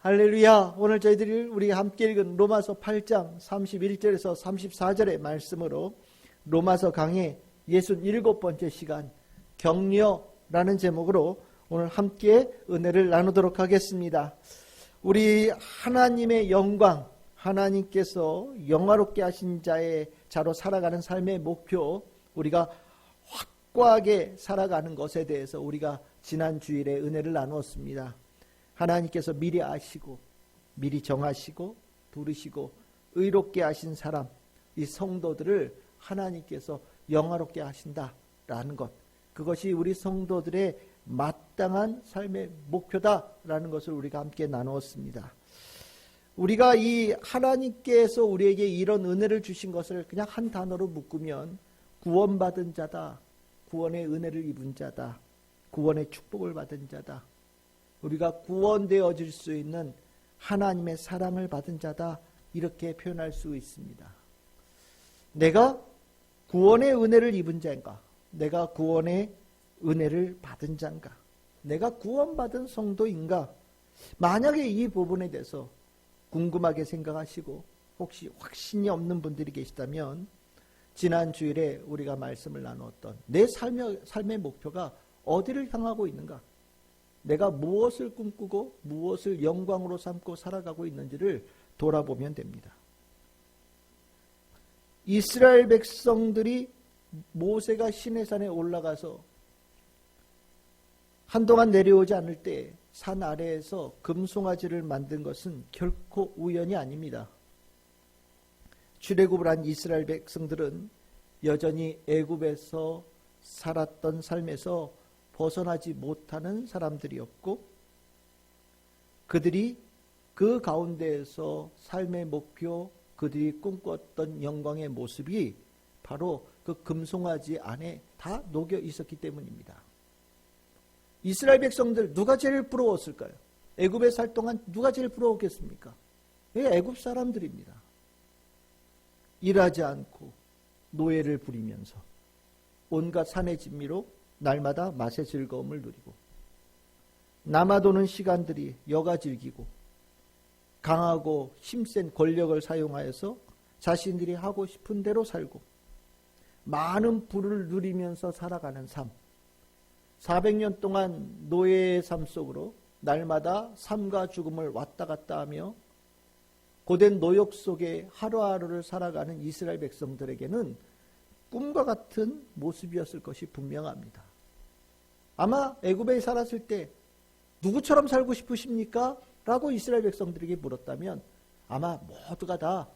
할렐루야. 오늘 우리가 함께 읽은 로마서 8장 31절에서 34절의 말씀으로 로마서 강의 67번째 시간 격려라는 제목으로 오늘 함께 은혜를 나누도록 하겠습니다. 우리 하나님의 영광, 하나님께서 영화롭게 하신 자로 살아가는 삶의 목표, 우리가 확고하게 살아가는 것에 대해서 우리가 지난 주일에 은혜를 나누었습니다. 하나님께서 미리 아시고 미리 정하시고 부르시고 의롭게 하신 사람, 이 성도들을 하나님께서 영화롭게 하신다라는 것, 그것이 우리 성도들의 마땅한 삶의 목표다라는 것을 우리가 함께 나누었습니다. 우리가 이 하나님께서 우리에게 이런 은혜를 주신 것을 그냥 한 단어로 묶으면 구원받은 자다, 구원의 은혜를 입은 자다, 구원의 축복을 받은 자다, 우리가 구원되어질 수 있는 하나님의 사랑을 받은 자다, 이렇게 표현할 수 있습니다. 내가 구원의 은혜를 입은 자인가? 내가 구원의 은혜를 받은 자인가? 내가 구원받은 성도인가? 만약에 이 부분에 대해서 궁금하게 생각하시고 혹시 확신이 없는 분들이 계시다면 지난 주일에 우리가 말씀을 나누었던 내 삶의 목표가 어디를 향하고 있는가? 내가 무엇을 꿈꾸고 무엇을 영광으로 삼고 살아가고 있는지를 돌아보면 됩니다. 이스라엘 백성들이 모세가 시내산에 올라가서 한동안 내려오지 않을 때 산 아래에서 금송아지를 만든 것은 결코 우연이 아닙니다. 출애굽을 한 이스라엘 백성들은 여전히 애굽에서 살았던 삶에서 벗어나지 못하는 사람들이었고, 그들이 그 가운데에서 삶의 목표, 그들이 꿈꿨던 영광의 모습이 바로 그 금송아지 안에 다 녹여 있었기 때문입니다. 이스라엘 백성들 누가 제일 부러웠을까요? 애굽에 살 동안 누가 제일 부러웠겠습니까? 애굽 사람들입니다. 일하지 않고 노예를 부리면서 온갖 산의 진미로 날마다 맛의 즐거움을 누리고, 남아도는 시간들이 여가 즐기고, 강하고 힘센 권력을 사용하여서 자신들이 하고 싶은 대로 살고, 많은 부를 누리면서 살아가는 삶, 400년 동안 노예의 삶 속으로 날마다 삶과 죽음을 왔다 갔다 하며 고된 노역 속에 하루하루를 살아가는 이스라엘 백성들에게는 꿈과 같은 모습이었을 것이 분명합니다. 아마 애굽에 살았을 때 누구처럼 살고 싶으십니까? 라고 이스라엘 백성들에게 물었다면 아마 모두가 다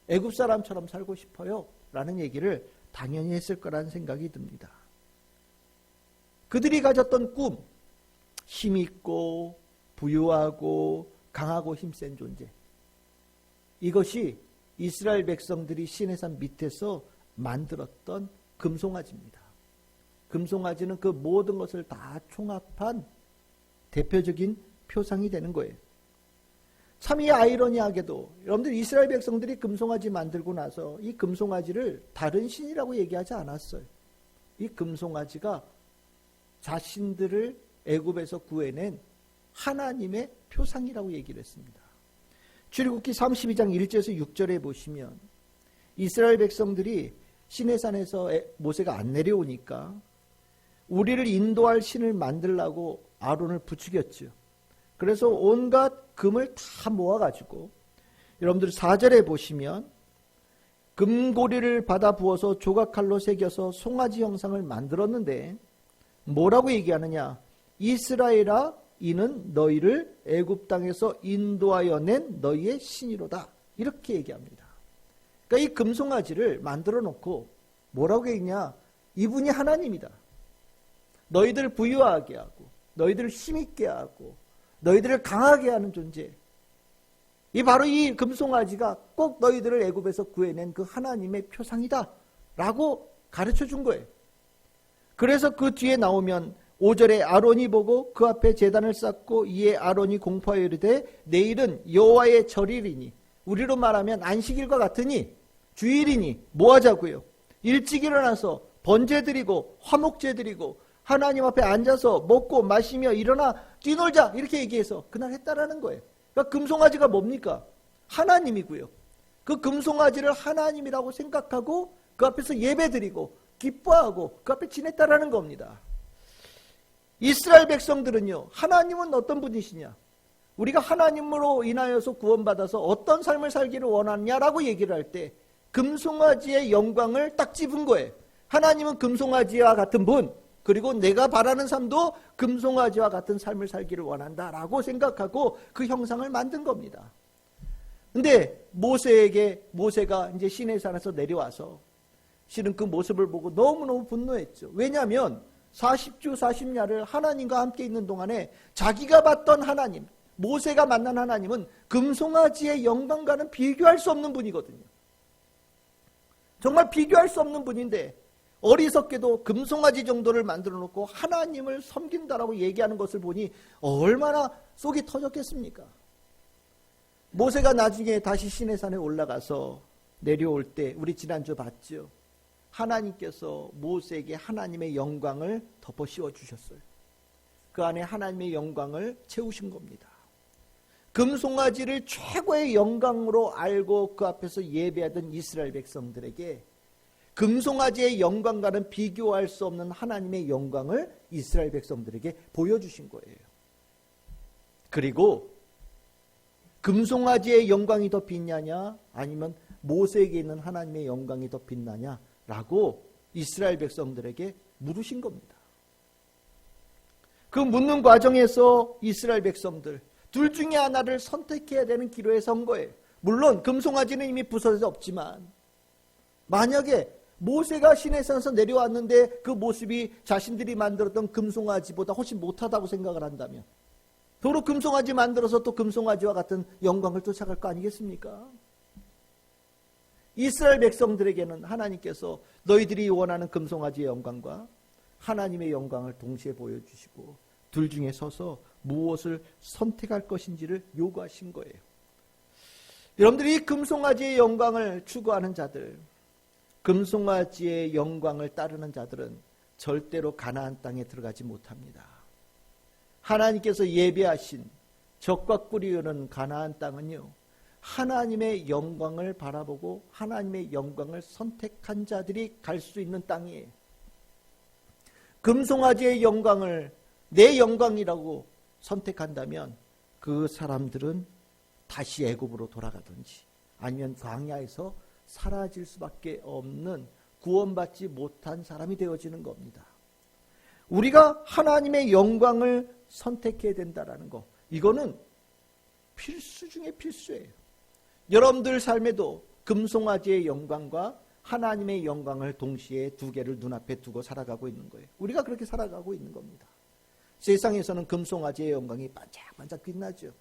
애굽 사람처럼 살고 싶어요 라는 얘기를 당연히 했을 거라는 생각이 듭니다. 그들이 가졌던 꿈, 힘있고 부유하고 강하고 힘센 존재, 이것이 이스라엘 백성들이 시내산 밑에서 만들었던 금송아지입니다. 금송아지는 그 모든 것을 다 총합한 대표적인 표상이 되는 거예요. 참 이 아이러니하게도 여러분들, 이스라엘 백성들이 금송아지 만들고 나서 이 금송아지를 다른 신이라고 얘기하지 않았어요. 이 금송아지가 자신들을 애굽에서 구해낸 하나님의 표상이라고 얘기를 했습니다. 출애굽기 32장 1절에서 6절에 보시면 이스라엘 백성들이 시내산에서 모세가 안 내려오니까 우리를 인도할 신을 만들라고 아론을 부추겼죠. 그래서 온갖 금을 다 모아가지고, 여러분들 4절에 보시면 금고리를 받아 부어서 조각칼로 새겨서 송아지 형상을 만들었는데 뭐라고 얘기하느냐? 이스라엘아, 이는 너희를 애굽 땅에서 인도하여 낸 너희의 신이로다, 이렇게 얘기합니다. 그러니까 이 금송아지를 만들어 놓고 뭐라고 얘기냐? 이분이 하나님이다. 너희들을 부유하게 하고 너희들을 힘있게 하고 너희들을 강하게 하는 존재, 이 바로 이 금송아지가 꼭 너희들을 애굽에서 구해낸 그 하나님의 표상이다 라고 가르쳐 준 거예요. 그래서 그 뒤에 나오면 5절에 아론이 보고 그 앞에 제단을 쌓고 이에 아론이 공포하여 이르되 내일은 여호와의 절일이니, 우리로 말하면 안식일과 같으니 주일이니 뭐 하자고요? 일찍 일어나서 번제 드리고 화목제 드리고 하나님 앞에 앉아서 먹고 마시며 일어나 뛰놀자, 이렇게 얘기해서 그날 했다라는 거예요. 그러니까 금송아지가 뭡니까? 하나님이고요. 그 금송아지를 하나님이라고 생각하고 그 앞에서 예배드리고 기뻐하고 그 앞에 지냈다라는 겁니다. 이스라엘 백성들은요, 하나님은 어떤 분이시냐? 우리가 하나님으로 인하여서 구원받아서 어떤 삶을 살기를 원하느냐라고 얘기를 할 때 금송아지의 영광을 딱 집은 거예요. 하나님은 금송아지와 같은 분, 그리고 내가 바라는 삶도 금송아지와 같은 삶을 살기를 원한다라고 생각하고 그 형상을 만든 겁니다. 근데 모세가 이제 시내산에서 내려와서 실은 그 모습을 보고 너무너무 분노했죠. 왜냐하면 40주 40야를 하나님과 함께 있는 동안에 자기가 봤던 하나님, 모세가 만난 하나님은 금송아지의 영광과는 비교할 수 없는 분이거든요. 정말 비교할 수 없는 분인데 어리석게도 금송아지 정도를 만들어 놓고 하나님을 섬긴다라고 얘기하는 것을 보니 얼마나 속이 터졌겠습니까? 모세가 나중에 다시 시내산에 올라가서 내려올 때 우리 지난주 봤죠. 하나님께서 모세에게 하나님의 영광을 덮어 씌워 주셨어요. 그 안에 하나님의 영광을 채우신 겁니다. 금송아지를 최고의 영광으로 알고 그 앞에서 예배하던 이스라엘 백성들에게 금송아지의 영광과는 비교할 수 없는 하나님의 영광을 이스라엘 백성들에게 보여주신 거예요. 그리고 금송아지의 영광이 더 빛나냐 아니면 모세에게 있는 하나님의 영광이 더 빛나냐라고 이스라엘 백성들에게 물으신 겁니다. 그 묻는 과정에서 이스라엘 백성들 둘 중에 하나를 선택해야 되는 기로에 선 거예요. 물론 금송아지는 이미 부서져 없지만 만약에 모세가 시내산에서 내려왔는데 그 모습이 자신들이 만들었던 금송아지보다 훨씬 못하다고 생각을 한다면 도로 금송아지 만들어서 또 금송아지와 같은 영광을 쫓아갈 거 아니겠습니까? 이스라엘 백성들에게는 하나님께서 너희들이 원하는 금송아지의 영광과 하나님의 영광을 동시에 보여주시고 둘 중에 서서 무엇을 선택할 것인지를 요구하신 거예요. 여러분들이 금송아지의 영광을 추구하는 자들, 금송아지의 영광을 따르는 자들은 절대로 가나안 땅에 들어가지 못합니다. 하나님께서 예비하신 적과 꿀이 흐르는 가나안 땅은요, 하나님의 영광을 바라보고 하나님의 영광을 선택한 자들이 갈 수 있는 땅이에요. 금송아지의 영광을 내 영광이라고 선택한다면 그 사람들은 다시 애굽으로 돌아가든지 아니면 광야에서 사라질 수밖에 없는 구원받지 못한 사람이 되어지는 겁니다. 우리가 하나님의 영광을 선택해야 된다는 거, 이거는 필수 중에 필수예요. 여러분들 삶에도 금송아지의 영광과 하나님의 영광을 동시에 두 개를 눈앞에 두고 살아가고 있는 거예요. 우리가 그렇게 살아가고 있는 겁니다. 세상에서는 금송아지의 영광이 반짝반짝 빛나죠.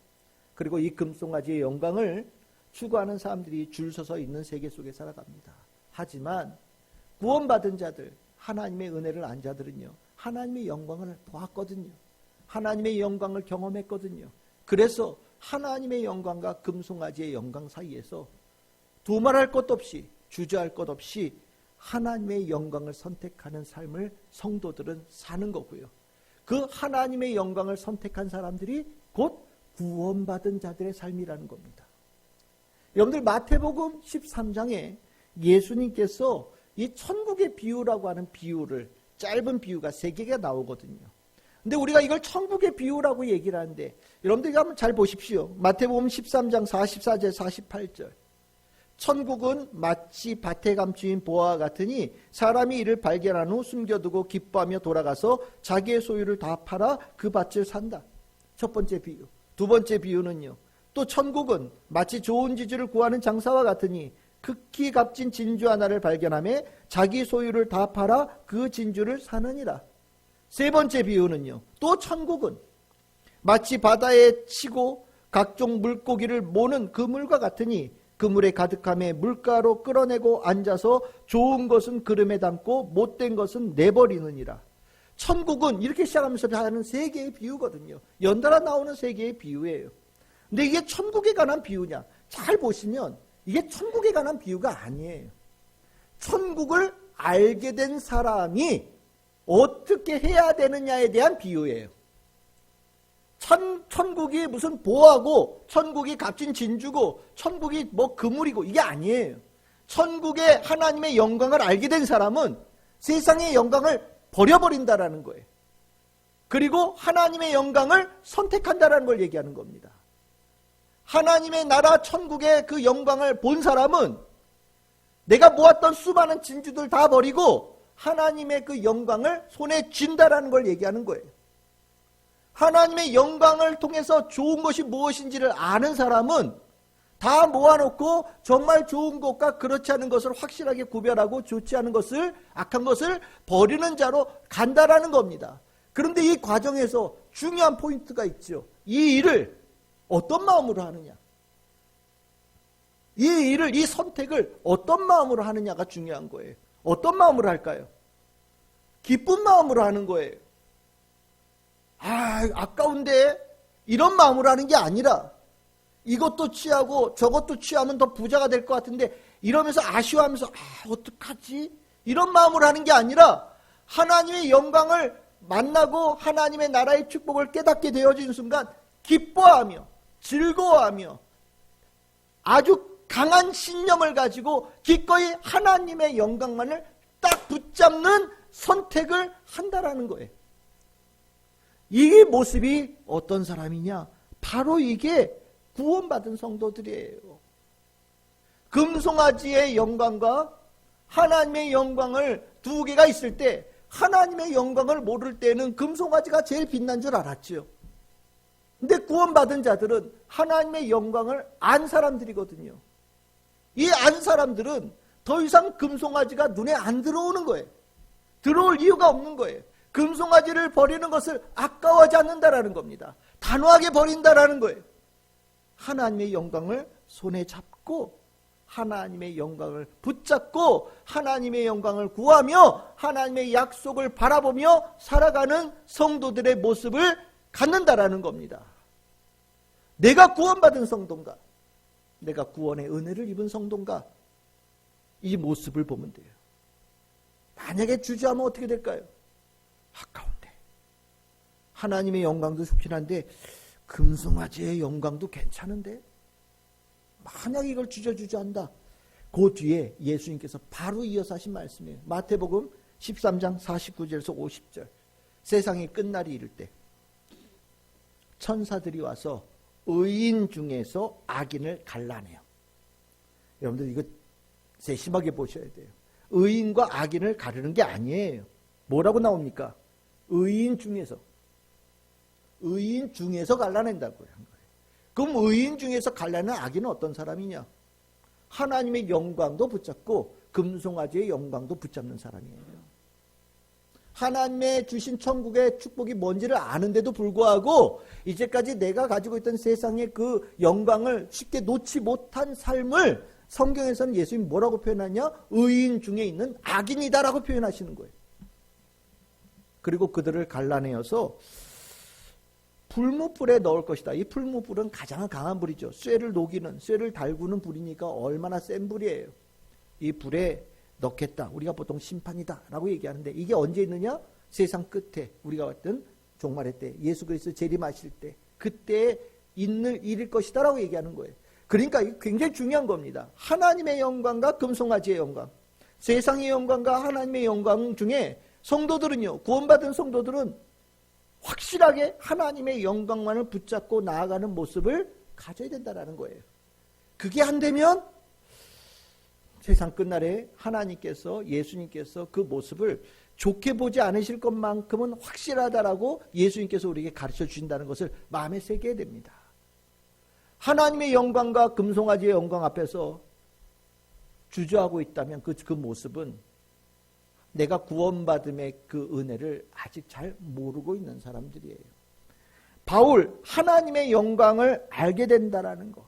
그리고 이 금송아지의 영광을 추구하는 사람들이 줄 서서 있는 세계 속에 살아갑니다. 하지만 구원받은 자들, 하나님의 은혜를 안 자들은요, 하나님의 영광을 보았거든요. 하나님의 영광을 경험했거든요. 그래서 하나님의 영광과 금송아지의 영광 사이에서 두말할 것 없이, 주저할 것 없이 하나님의 영광을 선택하는 삶을 성도들은 사는 거고요. 그 하나님의 영광을 선택한 사람들이 곧 구원받은 자들의 삶이라는 겁니다. 여러분들 마태복음 13장에 예수님께서 이 천국의 비유라고 하는 비유를, 짧은 비유가 3개가 나오거든요. 근데 우리가 이걸 천국의 비유라고 얘기를 하는데 여러분들이 한번 잘 보십시오. 마태복음 13장 44절 48절. 천국은 마치 밭에 감추인 보화와 같으니 사람이 이를 발견한 후 숨겨두고 기뻐하며 돌아가서 자기의 소유를 다 팔아 그 밭을 산다. 첫 번째 비유. 두 번째 비유는요, 또 천국은 마치 좋은 지주를 구하는 장사와 같으니 극히 값진 진주 하나를 발견하며 자기 소유를 다 팔아 그 진주를 사느니라. 세 번째 비유는요, 또 천국은 마치 바다에 치고 각종 물고기를 모는 그물과 같으니 그물에 가득함에 물가로 끌어내고 앉아서 좋은 것은 그름에 담고 못된 것은 내버리느니라. 천국은 이렇게 시작하면서 하는 3개의 비유거든요. 연달아 나오는 3개의 비유예요. 근데 이게 천국에 관한 비유냐? 잘 보시면 이게 천국에 관한 비유가 아니에요. 천국을 알게 된 사람이 어떻게 해야 되느냐에 대한 비유예요. 천국이 무슨 보하고 천국이 값진 진주고 천국이 뭐 그물이고 이게 아니에요. 천국의 하나님의 영광을 알게 된 사람은 세상의 영광을 버려버린다라는 거예요. 그리고 하나님의 영광을 선택한다라는 걸 얘기하는 겁니다. 하나님의 나라 천국의 그 영광을 본 사람은 내가 모았던 수많은 진주들 다 버리고 하나님의 그 영광을 손에 쥔다라는 걸 얘기하는 거예요. 하나님의 영광을 통해서 좋은 것이 무엇인지를 아는 사람은 다 모아놓고 정말 좋은 것과 그렇지 않은 것을 확실하게 구별하고 좋지 않은 것을, 악한 것을 버리는 자로 간다라는 겁니다. 그런데 이 과정에서 중요한 포인트가 있죠. 이 일을 어떤 마음으로 하느냐, 이 일을, 이 선택을 어떤 마음으로 하느냐가 중요한 거예요. 어떤 마음으로 할까요? 기쁜 마음으로 하는 거예요. 아까운데 이런 마음으로 하는 게 아니라 이것도 취하고 저것도 취하면 더 부자가 될 것 같은데 이러면서 아쉬워하면서 어떡하지? 이런 마음으로 하는 게 아니라 하나님의 영광을 만나고 하나님의 나라의 축복을 깨닫게 되어진 순간 기뻐하며 즐거워하며 아주 강한 신념을 가지고 기꺼이 하나님의 영광만을 딱 붙잡는 선택을 한다라는 거예요. 이 모습이 어떤 사람이냐? 바로 이게 구원받은 성도들이에요. 금송아지의 영광과 하나님의 영광을 두 개가 있을 때 하나님의 영광을 모를 때는 금송아지가 제일 빛난 줄 알았죠. 근데 구원받은 자들은 하나님의 영광을 안 사람들이거든요. 이 안 사람들은 더 이상 금송아지가 눈에 안 들어오는 거예요. 들어올 이유가 없는 거예요. 금송아지를 버리는 것을 아까워하지 않는다라는 겁니다. 단호하게 버린다라는 거예요. 하나님의 영광을 손에 잡고 하나님의 영광을 붙잡고 하나님의 영광을 구하며 하나님의 약속을 바라보며 살아가는 성도들의 모습을 갖는다라는 겁니다. 내가 구원받은 성도인가? 내가 구원의 은혜를 입은 성도인가? 이 모습을 보면 돼요. 만약에 주저하면 어떻게 될까요? 아까운데 하나님의 영광도 좋긴 한데 금송아지의 영광도 괜찮은데 만약 이걸 주저한다. 그 뒤에 예수님께서 바로 이어서 하신 말씀이에요. 마태복음 13장 49절에서 50절. 세상이 끝날이 이를 때 천사들이 와서 의인 중에서 악인을 갈라내요. 여러분들 이거 세심하게 보셔야 돼요. 의인과 악인을 가르는 게 아니에요. 뭐라고 나옵니까? 의인 중에서 갈라낸다고요. 그럼 의인 중에서 갈라내는 악인은 어떤 사람이냐? 하나님의 영광도 붙잡고 금송아지의 영광도 붙잡는 사람이에요. 하나님의 주신 천국의 축복이 뭔지를 아는데도 불구하고 이제까지 내가 가지고 있던 세상의 그 영광을 쉽게 놓지 못한 삶을 성경에서는 예수님이 뭐라고 표현하냐? 의인 중에 있는 악인이다라고 표현하시는 거예요. 그리고 그들을 갈라내어서 풀무불에 넣을 것이다. 이 풀무불은 가장 강한 불이죠. 쇠를 녹이는, 쇠를 달구는 불이니까 얼마나 센 불이에요. 이 불에 넣겠다. 우리가 보통 심판이다 라고 얘기하는데 이게 언제 있느냐? 세상 끝에 우리가 봤던 종말의 때 예수 그리스도 재림하실 때 그때 있는 일일 것이다 라고 얘기하는 거예요. 그러니까 이게 굉장히 중요한 겁니다. 하나님의 영광과 금송아지의 영광, 세상의 영광과 하나님의 영광 중에 성도들은요, 구원받은 성도들은 확실하게 하나님의 영광만을 붙잡고 나아가는 모습을 가져야 된다는 거예요. 그게 안 되면 세상 끝날에 하나님께서, 예수님께서 그 모습을 좋게 보지 않으실 것만큼은 확실하다라고 예수님께서 우리에게 가르쳐 주신다는 것을 마음에 새겨야 됩니다. 하나님의 영광과 금송아지의 영광 앞에서 주저하고 있다면 그 모습은 내가 구원받음의 그 은혜를 아직 잘 모르고 있는 사람들이에요. 바울, 하나님의 영광을 알게 된다라는 것,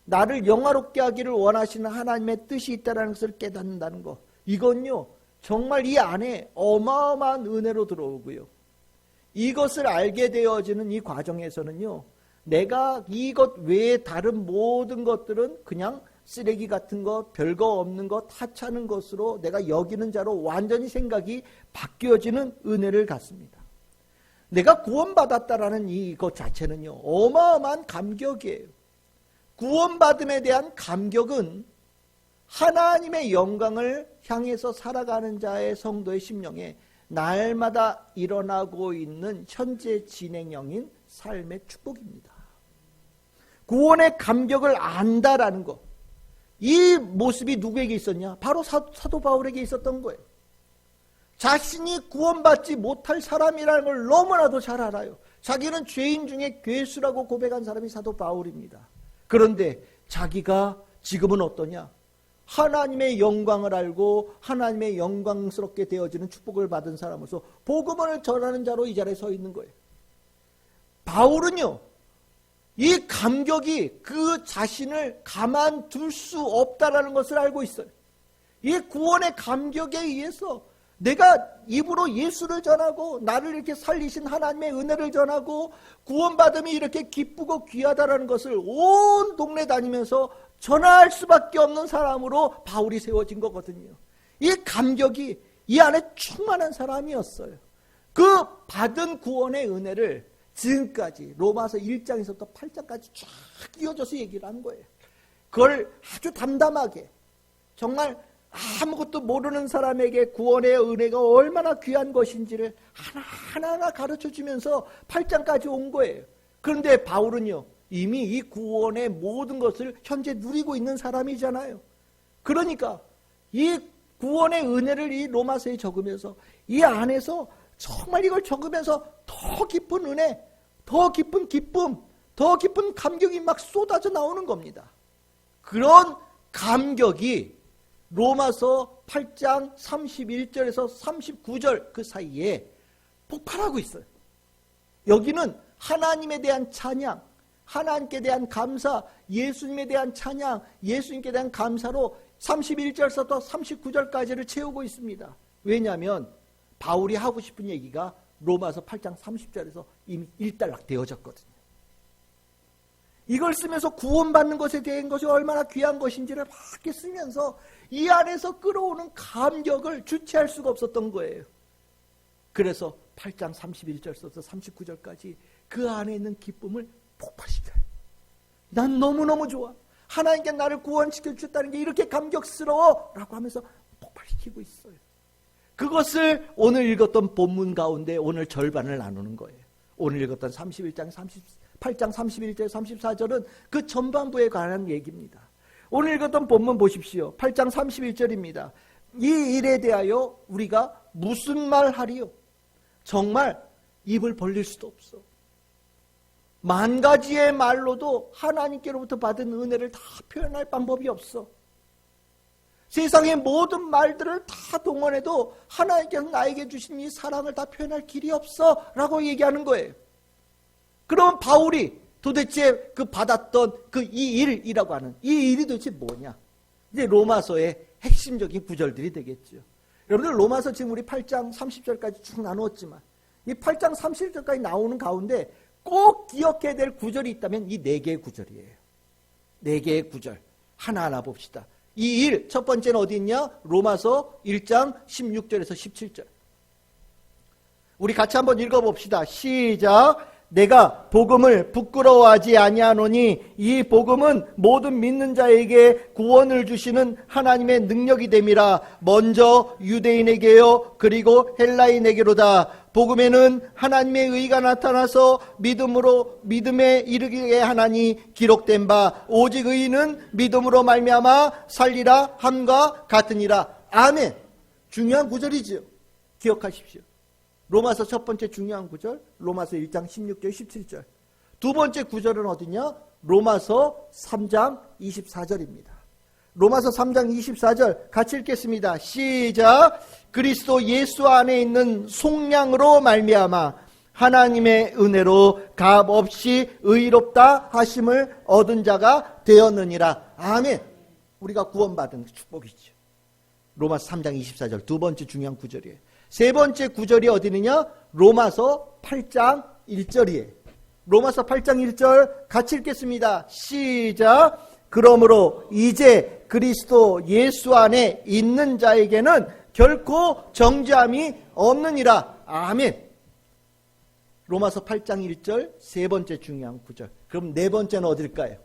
나를 영화롭게 하기를 원하시는 하나님의 뜻이 있다는 것을 깨닫는다는 것, 이건요 정말 이 안에 어마어마한 은혜로 들어오고요. 이것을 알게 되어지는 이 과정에서는요, 내가 이것 외에 다른 모든 것들은 그냥 쓰레기 같은 것, 별거 없는 것, 하찮은 것으로 내가 여기는 자로 완전히 생각이 바뀌어지는 은혜를 갖습니다. 내가 구원받았다라는 이것 자체는요, 어마어마한 감격이에요. 구원받음에 대한 감격은 하나님의 영광을 향해서 살아가는 자의 성도의 심령에 날마다 일어나고 있는 현재 진행형인 삶의 축복입니다. 구원의 감격을 안다라는 것, 이 모습이 누구에게 있었냐? 바로 사도 바울에게 있었던 거예요. 자신이 구원받지 못할 사람이라는 걸 너무나도 잘 알아요. 자기는 죄인 중에 괴수라고 고백한 사람이 사도 바울입니다. 그런데 자기가 지금은 어떠냐? 하나님의 영광을 알고 하나님의 영광스럽게 되어지는 축복을 받은 사람으로서 복음을 전하는 자로 이 자리에 서 있는 거예요. 바울은요, 이 감격이 그 자신을 가만둘 수 없다라는 것을 알고 있어요. 이 구원의 감격에 의해서 내가 입으로 예수를 전하고 나를 이렇게 살리신 하나님의 은혜를 전하고 구원받음이 이렇게 기쁘고 귀하다라는 것을 온 동네 다니면서 전할 수밖에 없는 사람으로 바울이 세워진 거거든요. 이 감격이 이 안에 충만한 사람이었어요. 그 받은 구원의 은혜를 지금까지 로마서 1장에서부터 8장까지 쫙 이어져서 얘기를 한 거예요. 그걸 아주 담담하게 정말 아무것도 모르는 사람에게 구원의 은혜가 얼마나 귀한 것인지를 하나하나 가르쳐주면서 8장까지 온 거예요. 그런데 바울은요, 이미 이 구원의 모든 것을 현재 누리고 있는 사람이잖아요. 그러니까 이 구원의 은혜를 이 로마서에 적으면서 이 안에서 정말 이걸 적으면서 더 깊은 은혜, 더 깊은 기쁨, 더 깊은 감격이 막 쏟아져 나오는 겁니다. 그런 감격이 로마서 8장 31절에서 39절 그 사이에 폭발하고 있어요. 여기는 하나님에 대한 찬양, 하나님께 대한 감사, 예수님에 대한 찬양, 예수님께 대한 감사로 31절부터 39절까지를 채우고 있습니다. 왜냐하면 바울이 하고 싶은 얘기가 로마서 8장 30절에서 이미 일단락 되어졌거든요. 이걸 쓰면서 구원받는 것에 대한 것이 얼마나 귀한 것인지를 막 이렇게 쓰면서 이 안에서 끌어오는 감격을 주체할 수가 없었던 거예요. 그래서 8장 31절부터 39절까지 그 안에 있는 기쁨을 폭발시켜요. 난 너무너무 좋아. 하나님께 나를 구원시켜 주셨다는 게 이렇게 감격스러워 라고 하면서 폭발시키고 있어요. 그것을 오늘 읽었던 본문 가운데 오늘 절반을 나누는 거예요. 오늘 읽었던 8장 31절 34절은 그 전반부에 관한 얘기입니다. 오늘 읽었던 본문 보십시오. 8장 31절입니다. 이 일에 대하여 우리가 무슨 말 하리요? 정말 입을 벌릴 수도 없어. 만 가지의 말로도 하나님께로부터 받은 은혜를 다 표현할 방법이 없어. 세상의 모든 말들을 다 동원해도 하나님께서 나에게 주신 이 사랑을 다 표현할 길이 없어 라고 얘기하는 거예요. 그럼 바울이 도대체 그 받았던 그 이 일이라고 하는 이 일이 도대체 뭐냐? 이제 로마서의 핵심적인 구절들이 되겠죠. 여러분들 로마서 지금 우리 8장 30절까지 쭉 나누었지만 이 8장 30절까지 나오는 가운데 꼭 기억해야 될 구절이 있다면 이 4개의 구절이에요. 4개의 구절 하나하나 봅시다. 이 일 첫 번째는 어디 있냐? 로마서 1장 16절에서 17절. 우리 같이 한번 읽어봅시다. 시작. 내가 복음을 부끄러워하지 아니하노니 이 복음은 모든 믿는 자에게 구원을 주시는 하나님의 능력이 됨이라. 먼저 유대인에게요 그리고 헬라인에게로다. 복음에는 하나님의 의가 나타나서 믿음에 이르게 하나니 기록된 바 오직 의인은 믿음으로 말미암아 살리라 함과 같으니라. 아멘. 중요한 구절이지요. 기억하십시오. 로마서 첫 번째 중요한 구절, 로마서 1장 16절 17절. 두 번째 구절은 어디냐? 로마서 3장 24절입니다. 로마서 3장 24절 같이 읽겠습니다. 시작. 그리스도 예수 안에 있는 속량으로 말미암아 하나님의 은혜로 값없이 의롭다 하심을 얻은 자가 되었느니라. 아멘. 우리가 구원받은 축복이죠. 로마서 3장 24절 두 번째 중요한 구절이에요. 세 번째 구절이 어디느냐? 로마서 8장 1절이에요. 로마서 8장 1절 같이 읽겠습니다. 시작. 그러므로 이제 그리스도 예수 안에 있는 자에게는 결코 정죄함이 없느니라. 아멘. 로마서 8장 1절 세 번째 중요한 구절. 그럼 네 번째는 어딜까요?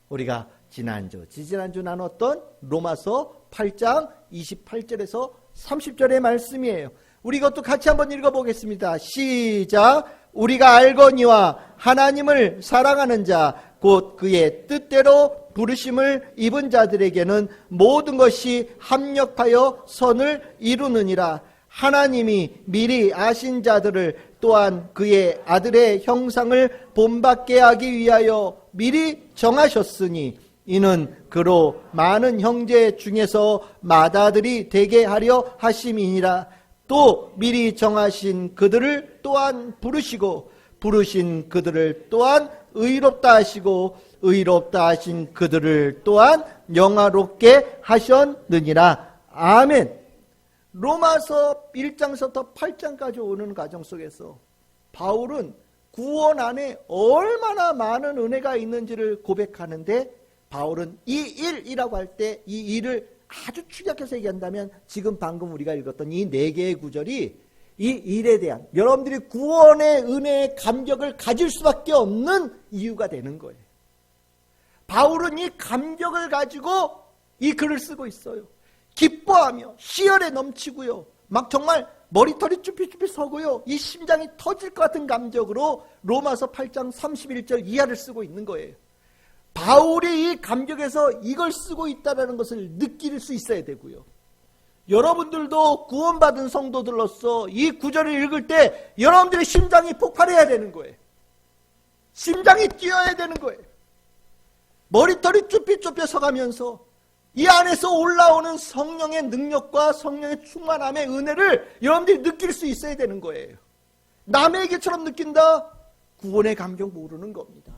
우리가 지지난주 나눴던 로마서 8장 28절에서 30절의 말씀이에요. 우리 이것도 같이 한번 읽어보겠습니다. 시작. 우리가 알거니와 하나님을 사랑하는 자 곧 그의 뜻대로 부르심을 입은 자들에게는 모든 것이 합력하여 선을 이루느니라. 하나님이 미리 아신 자들을 또한 그의 아들의 형상을 본받게 하기 위하여 미리 정하셨으니 이는 그로 많은 형제 중에서 맏아들이 되게 하려 하심이니라. 또 미리 정하신 그들을 또한 부르시고 부르신 그들을 또한 의롭다 하시고 의롭다 하신 그들을 또한 영화롭게 하셨느니라. 아멘. 로마서 1장부터 8장까지 오는 과정 속에서 바울은 구원 안에 얼마나 많은 은혜가 있는지를 고백하는데, 바울은 이 일이라고 할 때 이 일을 아주 축약해서 얘기한다면 지금 방금 우리가 읽었던 이 네 개의 구절이 이 일에 대한 여러분들이 구원의 은혜의 감격을 가질 수밖에 없는 이유가 되는 거예요. 바울은 이 감격을 가지고 이 글을 쓰고 있어요. 기뻐하며 시열에 넘치고요. 막 정말 머리털이 쭈삣쭈삣 서고요. 이 심장이 터질 것 같은 감격으로 로마서 8장 31절 이하를 쓰고 있는 거예요. 바울이 이 감격에서 이걸 쓰고 있다는 것을 느낄 수 있어야 되고요. 여러분들도 구원받은 성도들로서 이 구절을 읽을 때 여러분들의 심장이 폭발해야 되는 거예요. 심장이 뛰어야 되는 거예요. 머리털이 쭈삣쭈삣 서가면서 이 안에서 올라오는 성령의 능력과 성령의 충만함의 은혜를 여러분들이 느낄 수 있어야 되는 거예요. 남에게처럼 느낀다? 구원의 감격 모르는 겁니다.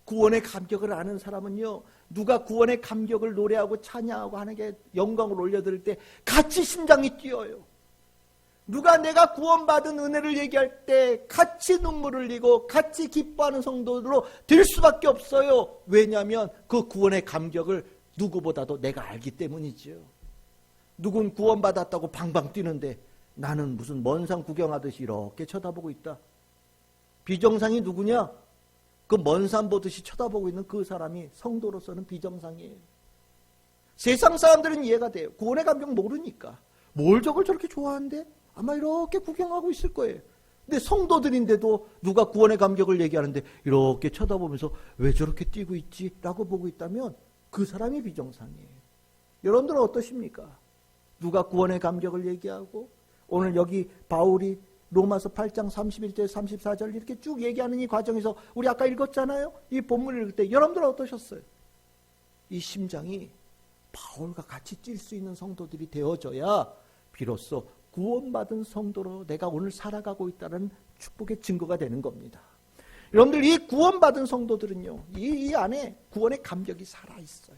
구원의 감격을 아는 사람은요, 누가 구원의 감격을 노래하고 찬양하고 하나님께 영광을 올려드릴 때 같이 심장이 뛰어요. 누가 내가 구원받은 은혜를 얘기할 때 같이 눈물을 흘리고 같이 기뻐하는 성도들로 될 수밖에 없어요. 왜냐하면 그 구원의 감격을 누구보다도 내가 알기 때문이죠. 누군 구원받았다고 방방 뛰는데 나는 무슨 먼 산 구경하듯이 이렇게 쳐다보고 있다. 비정상이 누구냐? 그 먼 산 보듯이 쳐다보고 있는 그 사람이 성도로서는 비정상이에요. 세상 사람들은 이해가 돼요. 구원의 감격 모르니까. 뭘 저걸 저렇게 좋아하는데? 아마 이렇게 구경하고 있을 거예요. 근데 성도들인데도 누가 구원의 감격을 얘기하는데 이렇게 쳐다보면서 왜 저렇게 뛰고 있지? 라고 보고 있다면 그 사람이 비정상이에요. 여러분들은 어떠십니까? 누가 구원의 감격을 얘기하고 오늘 여기 바울이 로마서 8장 31절 34절 이렇게 쭉 얘기하는 이 과정에서 우리 아까 읽었잖아요. 이 본문을 읽을 때 여러분들은 어떠셨어요? 이 심장이 바울과 같이 뛸 수 있는 성도들이 되어져야 비로소 구원받은 성도로 내가 오늘 살아가고 있다는 축복의 증거가 되는 겁니다. 여러분들 이 구원받은 성도들은요, 이 안에 구원의 감격이 살아있어요.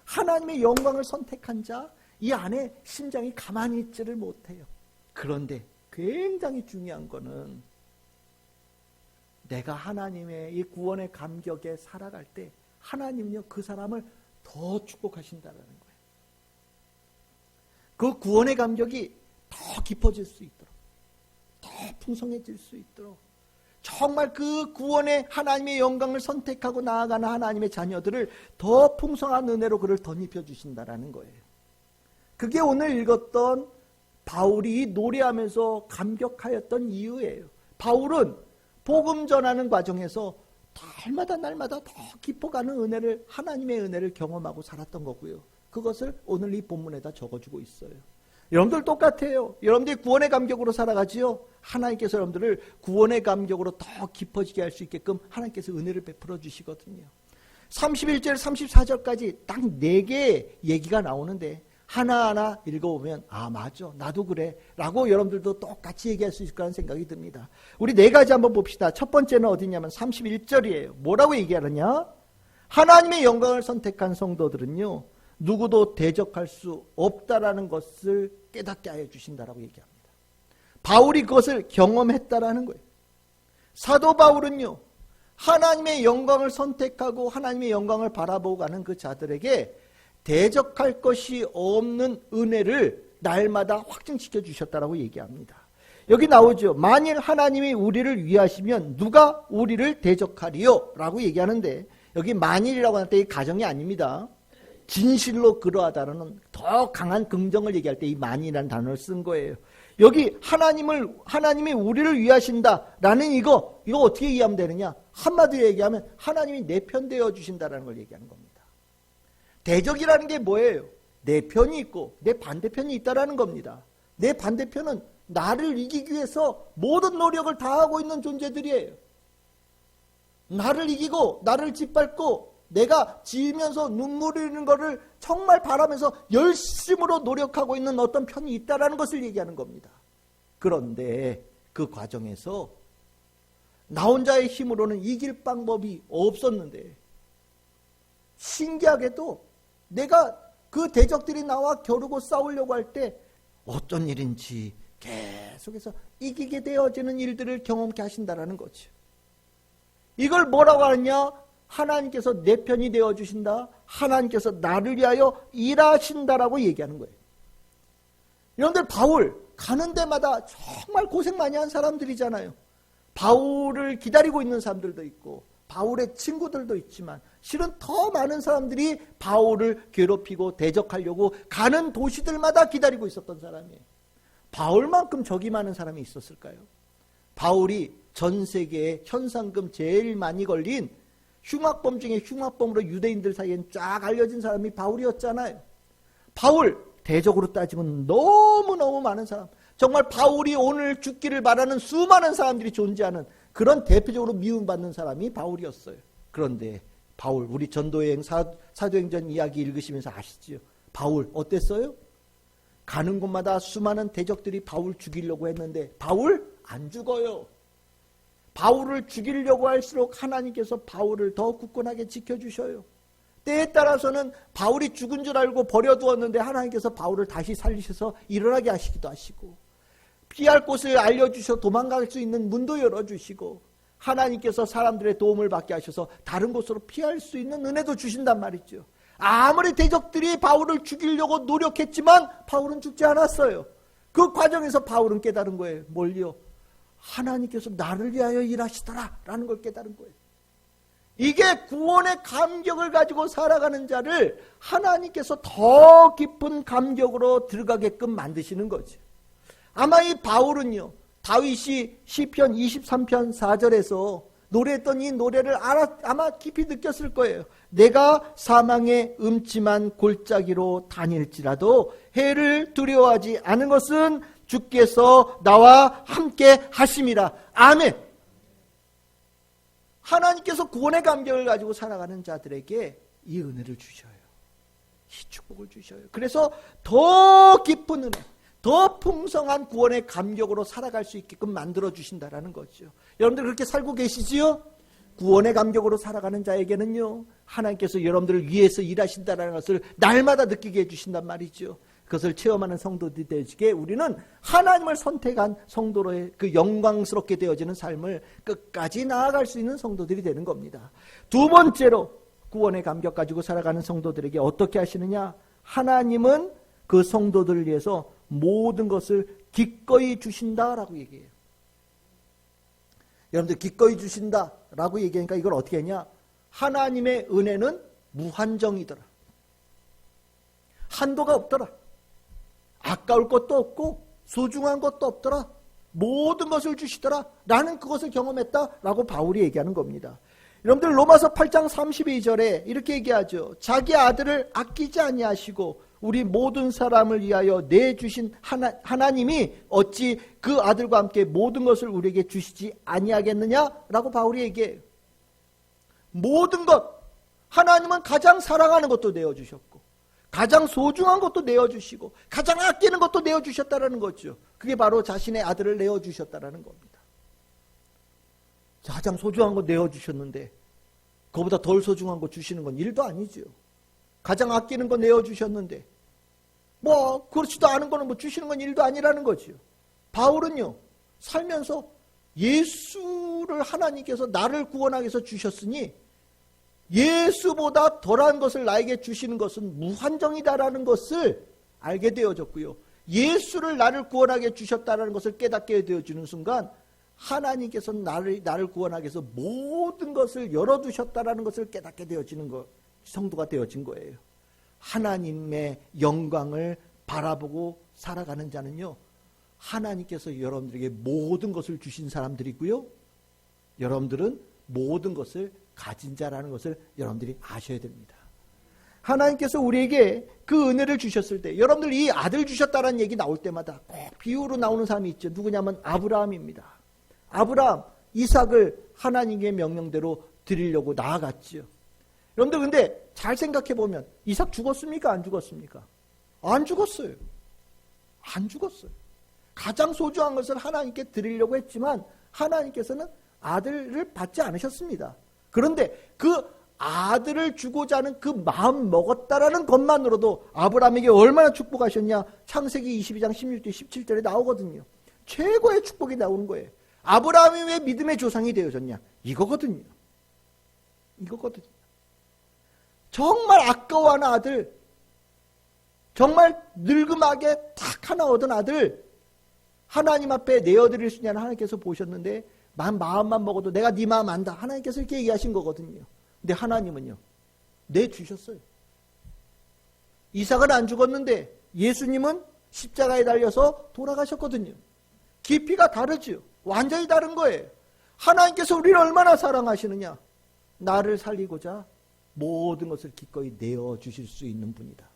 하나님의 영광을 선택한 자, 이 안에 심장이 가만히 있지를 못해요. 그런데 굉장히 중요한 거는 내가 하나님의 이 구원의 감격에 살아갈 때 하나님은요, 그 사람을 더 축복하신다는 거예요. 그 구원의 감격이 더 깊어질 수 있도록, 더 풍성해질 수 있도록, 정말 그 구원의 하나님의 영광을 선택하고 나아가는 하나님의 자녀들을 더 풍성한 은혜로 그를 덧입혀 주신다라는 거예요. 그게 오늘 읽었던 바울이 노래하면서 감격하였던 이유예요. 바울은 복음 전하는 과정에서 날마다 더 깊어가는 은혜를, 하나님의 은혜를 경험하고 살았던 거고요. 그것을 오늘 이 본문에다 적어주고 있어요. 여러분들 똑같아요. 여러분들이 구원의 감격으로 살아가지요. 하나님께서 여러분들을 구원의 감격으로 더 깊어지게 할 수 있게끔 하나님께서 은혜를 베풀어 주시거든요. 31절 34절까지 딱 4개의 얘기가 나오는데 하나하나 읽어보면 아 맞아 나도 그래 라고 여러분들도 똑같이 얘기할 수 있을 거라는 생각이 듭니다. 우리 4가지 한번 봅시다. 첫 번째는 어디냐면 31절이에요. 뭐라고 얘기하느냐? 하나님의 영광을 선택한 성도들은요, 누구도 대적할 수 없다라는 것을 깨닫게 하여 주신다라고 얘기합니다. 바울이 그것을 경험했다라는 거예요. 사도 바울은요, 하나님의 영광을 선택하고 하나님의 영광을 바라보고 가는 그 자들에게 대적할 것이 없는 은혜를 날마다 확증시켜 주셨다라고 얘기합니다. 여기 나오죠. 만일 하나님이 우리를 위하시면 누가 우리를 대적하리요? 라고 얘기하는데 여기 만일이라고 할 때 이 가정이 아닙니다. 진실로 그러하다라는 더 강한 긍정을 얘기할 때 이 만이라는 단어를 쓴 거예요. 여기 하나님이 우리를 위하신다라는 이거 어떻게 이해하면 되느냐? 한마디로 얘기하면 하나님이 내 편 되어 주신다라는 걸 얘기하는 겁니다. 대적이라는 게 뭐예요? 내 편이 있고 내 반대편이 있다라는 겁니다. 내 반대편은 나를 이기기 위해서 모든 노력을 다하고 있는 존재들이에요. 나를 이기고 나를 짓밟고 내가 지으면서 눈물 흘리는 것을 정말 바라면서 열심으로 노력하고 있는 어떤 편이 있다라는 것을 얘기하는 겁니다. 그런데 그 과정에서 나 혼자의 힘으로는 이길 방법이 없었는데 신기하게도 내가 그 대적들이 나와 겨루고 싸우려고 할 때 어떤 일인지 계속해서 이기게 되어지는 일들을 경험케 하신다라는 거죠. 이걸 뭐라고 하느냐? 하나님께서 내 편이 되어주신다. 하나님께서 나를 위하여 일하신다라고 얘기하는 거예요. 여러분들 바울 가는 데마다 정말 고생 많이 한 사람들이잖아요. 바울을 기다리고 있는 사람들도 있고 바울의 친구들도 있지만 실은 더 많은 사람들이 바울을 괴롭히고 대적하려고 가는 도시들마다 기다리고 있었던 사람이에요. 바울만큼 적이 많은 사람이 있었을까요? 바울이 전 세계에 현상금 제일 많이 걸린 흉악범 중에 흉악범으로 유대인들 사이엔 쫙 알려진 사람이 바울이었잖아요. 바울 대적으로 따지면 너무너무 많은 사람, 정말 바울이 오늘 죽기를 바라는 수많은 사람들이 존재하는 그런 대표적으로 미움받는 사람이 바울이었어요. 그런데 바울, 우리 전도여행 사도행전 이야기 읽으시면서 아시죠? 바울 어땠어요? 가는 곳마다 수많은 대적들이 바울 죽이려고 했는데 바울 안 죽어요. 바울을 죽이려고 할수록 하나님께서 바울을 더 굳건하게 지켜주셔요. 때에 따라서는 바울이 죽은 줄 알고 버려두었는데 하나님께서 바울을 다시 살리셔서 일어나게 하시기도 하시고, 피할 곳을 알려주셔 도망갈 수 있는 문도 열어주시고, 하나님께서 사람들의 도움을 받게 하셔서 다른 곳으로 피할 수 있는 은혜도 주신단 말이죠. 아무리 대적들이 바울을 죽이려고 노력했지만 바울은 죽지 않았어요. 그 과정에서 바울은 깨달은 거예요. 뭘요? 하나님께서 나를 위하여 일하시더라 라는 걸 깨달은 거예요. 이게 구원의 감격을 가지고 살아가는 자를 하나님께서 더 깊은 감격으로 들어가게끔 만드시는 거죠. 아마 이 바울은요, 다윗이 시편 23편 4절에서 노래했던 이 노래를 아마 깊이 느꼈을 거예요. 내가 사망의 음침한 골짜기로 다닐지라도 해를 두려워하지 않은 것은 주께서 나와 함께 하심이라. 아멘. 하나님께서 구원의 감격을 가지고 살아가는 자들에게 이 은혜를 주셔요. 이 축복을 주셔요. 그래서 더 깊은 은혜, 더 풍성한 구원의 감격으로 살아갈 수 있게끔 만들어 주신다라는 거죠. 여러분들 그렇게 살고 계시지요? 구원의 감격으로 살아가는 자에게는요, 하나님께서 여러분들을 위해서 일하신다라는 것을 날마다 느끼게 해주신단 말이죠. 그것을 체험하는 성도들이 되시게 우리는 하나님을 선택한 성도로의 그 영광스럽게 되어지는 삶을 끝까지 나아갈 수 있는 성도들이 되는 겁니다. 두 번째로 구원의 감격 가지고 살아가는 성도들에게 어떻게 하시느냐? 하나님은 그 성도들을 위해서 모든 것을 기꺼이 주신다라고 얘기해요. 여러분들 기꺼이 주신다라고 얘기하니까 이걸 어떻게 했냐? 하나님의 은혜는 무한정이더라. 한도가 없더라. 아까울 것도 없고 소중한 것도 없더라. 모든 것을 주시더라. 나는 그것을 경험했다라고 바울이 얘기하는 겁니다. 여러분들 로마서 8장 32절에 이렇게 얘기하죠. 자기 아들을 아끼지 아니하시고 우리 모든 사람을 위하여 내주신 하나님이 어찌 그 아들과 함께 모든 것을 우리에게 주시지 아니하겠느냐라고 바울이 얘기해요. 모든 것, 하나님은 가장 사랑하는 것도 내어주셨고 가장 소중한 것도 내어주시고 가장 아끼는 것도 내어주셨다라는 거죠. 그게 바로 자신의 아들을 내어주셨다라는 겁니다. 가장 소중한 거 내어주셨는데 그거보다 덜 소중한 거 주시는 건 일도 아니죠. 가장 아끼는 거 내어주셨는데 뭐 그렇지도 않은 거는 뭐 주시는 건 일도 아니라는 거죠. 바울은요, 살면서 예수를 하나님께서 나를 구원하기 위해서 주셨으니 예수보다 덜한 것을 나에게 주시는 것은 무한정이다라는 것을 알게 되어졌고요. 예수를 나를 구원하게 주셨다는 것을 깨닫게 되어지는 순간 하나님께서 나를 구원하기 위해서 모든 것을 열어두셨다는 것을 깨닫게 되어지는 것, 성도가 되어진 거예요. 하나님의 영광을 바라보고 살아가는 자는요, 하나님께서 여러분들에게 모든 것을 주신 사람들이고요, 여러분들은 모든 것을 가진 자라는 것을 여러분들이 아셔야 됩니다. 하나님께서 우리에게 그 은혜를 주셨을 때, 여러분들 이 아들 주셨다는 얘기 나올 때마다 꼭 비유로 나오는 사람이 있죠. 누구냐면 아브라함입니다. 아브라함, 이삭을 하나님의 명령대로 드리려고 나아갔지요. 여러분들 근데 잘 생각해 보면 이삭 죽었습니까? 안 죽었습니까? 안 죽었어요. 안 죽었어요. 가장 소중한 것을 하나님께 드리려고 했지만 하나님께서는 아들을 받지 않으셨습니다. 그런데 그 아들을 주고자 하는 그 마음 먹었다라는 것만으로도 아브라함에게 얼마나 축복하셨냐. 창세기 22장 16절 17절에 나오거든요. 최고의 축복이 나오는 거예요. 아브라함이 왜 믿음의 조상이 되어졌냐? 이거거든요. 이거거든요. 정말 아까워하는 아들, 정말 늙음하게 딱 하나 얻은 아들, 하나님 앞에 내어드릴 수 있냐는 하나님께서 보셨는데 마음만 먹어도 내가 네 마음 안다. 하나님께서 이렇게 얘기하신 거거든요. 근데 하나님은요, 내주셨어요. 이삭은 안 죽었는데 예수님은 십자가에 달려서 돌아가셨거든요. 깊이가 다르죠. 완전히 다른 거예요. 하나님께서 우리를 얼마나 사랑하시느냐. 나를 살리고자 모든 것을 기꺼이 내어주실 수 있는 분이다.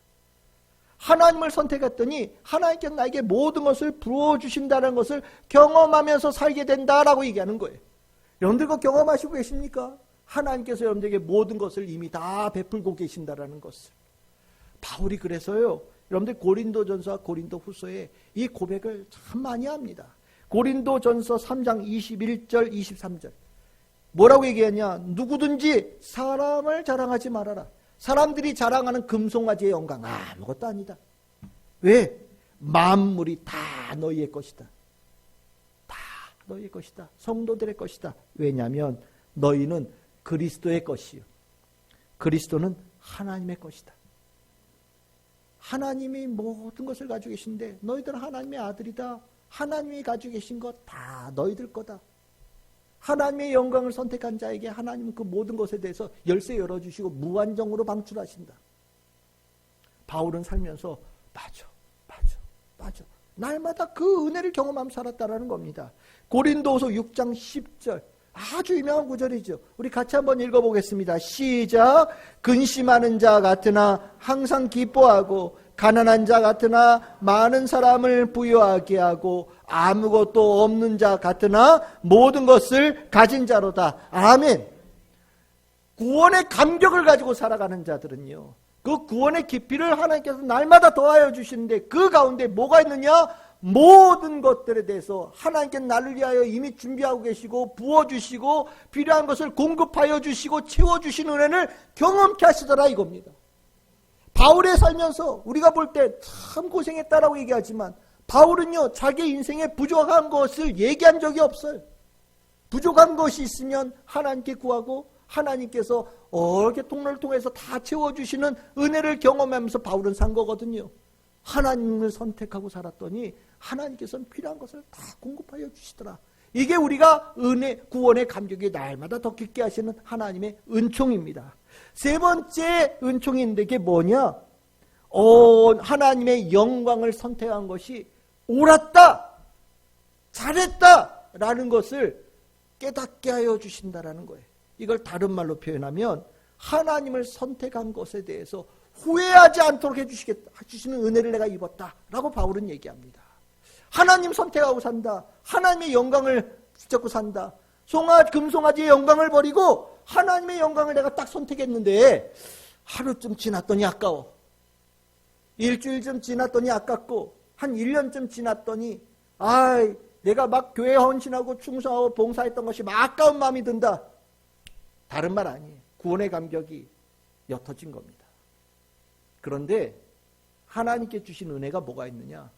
하나님을 선택했더니 하나님께서 나에게 모든 것을 부어주신다는 것을 경험하면서 살게 된다라고 얘기하는 거예요. 여러분들 그거 경험하시고 계십니까? 하나님께서 여러분들에게 모든 것을 이미 다 베풀고 계신다라는 것을. 바울이 그래서요, 여러분들 고린도전서와 고린도후서에 이 고백을 참 많이 합니다. 고린도전서 3장 21절 23절 뭐라고 얘기하냐? 누구든지 사람을 자랑하지 말아라. 사람들이 자랑하는 금송아지의 영광 아무것도 아니다. 왜? 만물이 다 너희의 것이다. 다 너희의 것이다. 성도들의 것이다. 왜냐하면 너희는 그리스도의 것이요, 그리스도는 하나님의 것이다. 하나님이 모든 것을 가지고 계신데 너희들은 하나님의 아들이다. 하나님이 가지고 계신 것 다 너희들 거다. 하나님의 영광을 선택한 자에게 하나님은 그 모든 것에 대해서 열쇠 열어주시고 무한정으로 방출하신다. 바울은 살면서 맞아 날마다 그 은혜를 경험하며 살았다라는 겁니다. 고린도후서 6장 10절 아주 유명한 구절이죠. 우리 같이 한번 읽어보겠습니다. 시작. 근심하는 자 같으나 항상 기뻐하고 가난한 자 같으나 많은 사람을 부유하게 하고 아무것도 없는 자 같으나 모든 것을 가진 자로다. 아멘. 구원의 감격을 가지고 살아가는 자들은요, 그 구원의 깊이를 하나님께서 날마다 더하여 주시는데 그 가운데 뭐가 있느냐? 모든 것들에 대해서 하나님께 나를 위하여 이미 준비하고 계시고 부어주시고 필요한 것을 공급하여 주시고 채워주신 은혜를 경험케 하시더라 이겁니다. 바울의 살면서 우리가 볼 때 참 고생했다라고 얘기하지만 바울은요, 자기 인생에 부족한 것을 얘기한 적이 없어요. 부족한 것이 있으면 하나님께 구하고 하나님께서 이렇게 통로를 통해서 다 채워주시는 은혜를 경험하면서 바울은 산 거거든요. 하나님을 선택하고 살았더니 하나님께서는 필요한 것을 다 공급하여 주시더라. 이게 우리가 은혜, 구원의 감격이 날마다 더 깊게 하시는 하나님의 은총입니다. 세 번째 은총인데 이게 뭐냐? 하나님의 영광을 선택한 것이 옳았다, 잘했다 라는 것을 깨닫게 하여 주신다라는 거예요. 이걸 다른 말로 표현하면 하나님을 선택한 것에 대해서 후회하지 않도록 해주시는 은혜를 내가 입었다라고 바울은 얘기합니다. 하나님 선택하고 산다. 하나님의 영광을 붙잡고 산다. 금송아지의 영광을 버리고 하나님의 영광을 내가 딱 선택했는데 하루쯤 지났더니 아까워. 일주일쯤 지났더니 아깝고 한 1년쯤 지났더니 내가 막 교회 헌신하고 충성하고 봉사했던 것이 막 아까운 마음이 든다. 다른 말 아니에요. 구원의 감격이 옅어진 겁니다. 그런데 하나님께 주신 은혜가 뭐가 있느냐?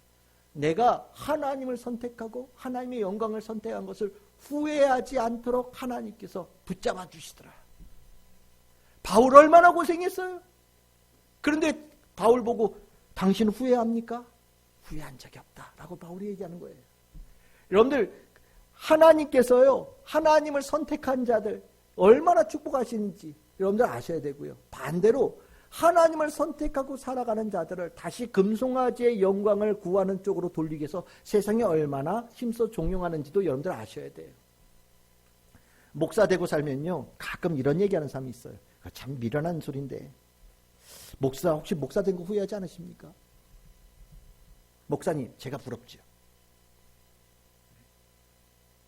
내가 하나님을 선택하고 하나님의 영광을 선택한 것을 후회하지 않도록 하나님께서 붙잡아 주시더라. 바울 얼마나 고생했어요? 그런데 바울 보고 당신 후회합니까? 후회한 적이 없다라고 바울이 얘기하는 거예요. 여러분들, 하나님께서요, 하나님을 선택한 자들 얼마나 축복하시는지 여러분들 아셔야 되고요. 반대로 하나님을 선택하고 살아가는 자들을 다시 금송아지의 영광을 구하는 쪽으로 돌리기 위해서 세상에 얼마나 힘써 종용하는지도 여러분들 아셔야 돼요. 목사 되고 살면요, 가끔 이런 얘기하는 사람이 있어요. 참 미련한 소리인데, 혹시 목사 된 거 후회하지 않으십니까? 목사님, 제가 부럽죠.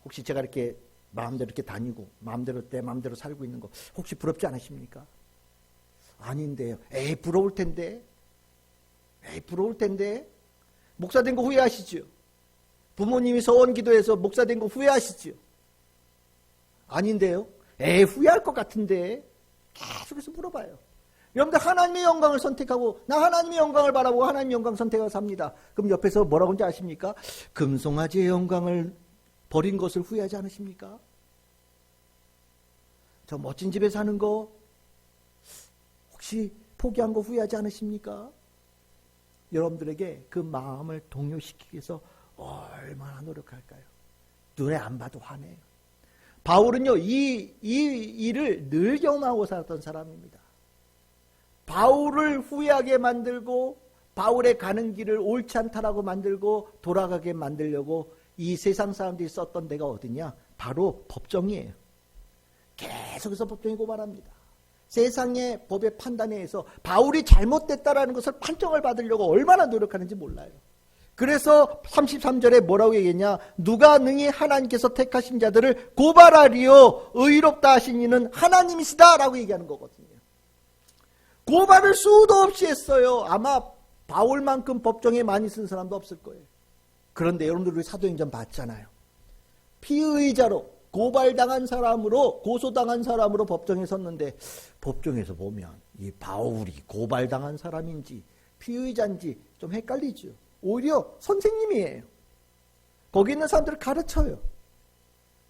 혹시 제가 이렇게 마음대로 이렇게 다니고 내 마음대로 살고 있는 거 혹시 부럽지 않으십니까? 아닌데요. 부러울 텐데. 부러울 텐데. 목사 된 거 후회하시죠? 부모님이 서원 기도해서 목사 된 거 후회하시죠? 아닌데요. 후회할 것 같은데. 계속해서 물어봐요. 여러분들, 하나님의 영광을 선택하고 나 하나님의 영광을 바라보고 하나님의 영광 선택하고 삽니다. 그럼 옆에서 뭐라고 하는지 아십니까? 금송아지의 영광을 버린 것을 후회하지 않으십니까? 저 멋진 집에 사는 거 혹시 포기한 거 후회하지 않으십니까? 여러분들에게 그 마음을 동요시키기 위해서 얼마나 노력할까요? 눈에 안 봐도 화내요. 바울은요, 이 일을 늘 경험하고 살았던 사람입니다. 바울을 후회하게 만들고 바울의 가는 길을 옳지 않다라고 만들고 돌아가게 만들려고 이 세상 사람들이 썼던 데가 어디냐? 바로 법정이에요. 계속해서 법정에 고발합니다. 세상의 법의 판단에 의해서 바울이 잘못됐다라는 것을 판정을 받으려고 얼마나 노력하는지 몰라요. 그래서 33절에 뭐라고 얘기했냐? 누가 능히 하나님께서 택하신 자들을 고발하리요 의롭다 하신 이는 하나님이시다 라고 얘기하는 거거든요. 고발을 수도 없이 했어요. 아마 바울만큼 법정에 많이 쓴 사람도 없을 거예요. 그런데 여러분들 우리 사도행전 봤잖아요. 피의자로 고발당한 사람으로, 고소당한 사람으로 법정에 섰는데, 법정에서 보면 이 바울이 고발당한 사람인지 피의자인지 좀 헷갈리죠. 오히려 선생님이에요. 거기 있는 사람들을 가르쳐요.